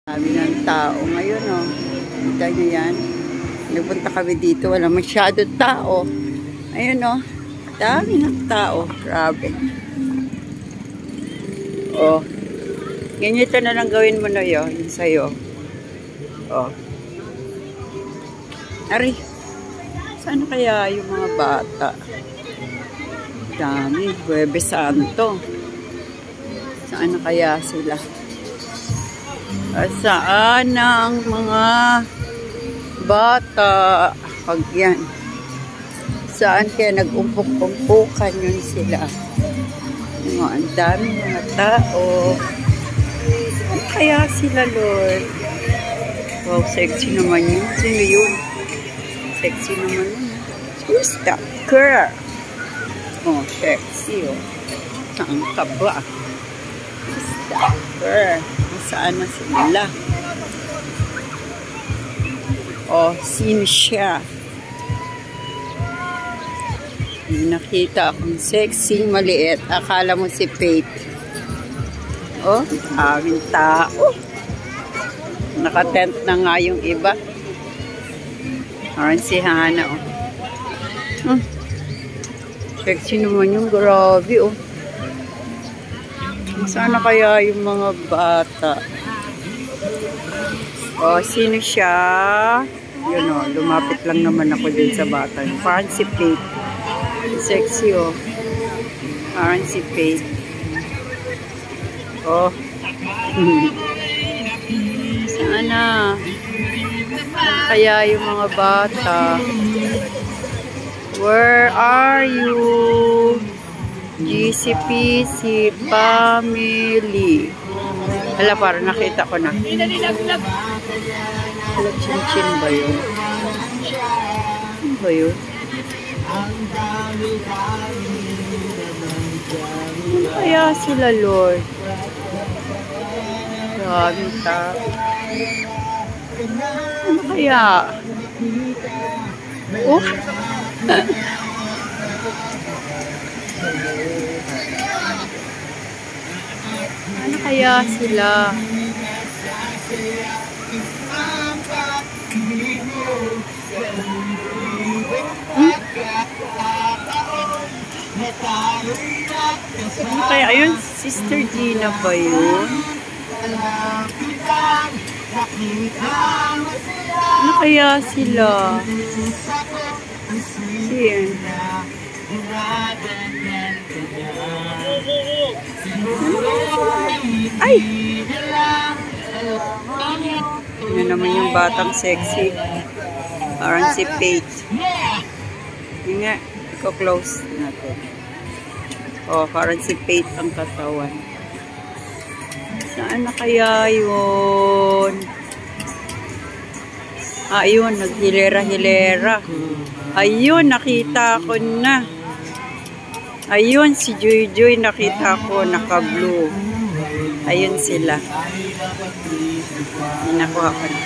Dami ng tao ngayon, oh. Kita nyo yan. Nagpunta kami dito, wala masyadong tao. Ayun, oh. Dami ng tao. Grabe. Oh. Ganito na lang gawin mo na yun. Yung sa'yo. Oh. Ari. Saan kaya yung mga bata? Dami. Huwebes Santo. Saan kaya sila? Saan ang mga bata? Pag yan. Saan kaya nag-umpok-umpukan yun sila? Ang dami mga tao. Ano kaya sila, Lord? Wow, sexy naman yun. Sino yun? Sexy naman yun. Who's that girl? Oh, sexy, oh. Saan ka ba? Who's that girl? Saan na sila? Oh, sino siya? May nakita akong sexy, maliit. Akala mo si Faith. Oh, aming tao. Nakatent na nga yung iba. Aran si Hana, oh. Sexy naman yung grabe, oh. Sana kaya yung mga bata? Oh, sino siya? Yun, oh, lumapit lang naman ako din sa bata. Parang si Faith. Sexy, oh. Parang si Faith. Oh. Sana. Kaya yung mga bata? Where are you? GCP si family. Hala, parang nakita ko na. Hala, chin-chin ba yun? Ano ba yun? Ano kaya sila, Lord? Grabe ta. Ano kaya? Oh! Ano kaya sila? Ano kaya? Ayun, Sister Gina ba yun? Ano kaya sila? Siyan. Ay! Ano naman yung batang sexy? Parang si Faith. Yun nga, iko-close natin. Oh, parang si Faith ang katawan. Saan na kaya yun? Ayun, naghilera-hilera. Ayun, nakita ko na. Ayun, si Joy Joy, nakita ko, naka-blue. Ayun sila. Nakuha ko na.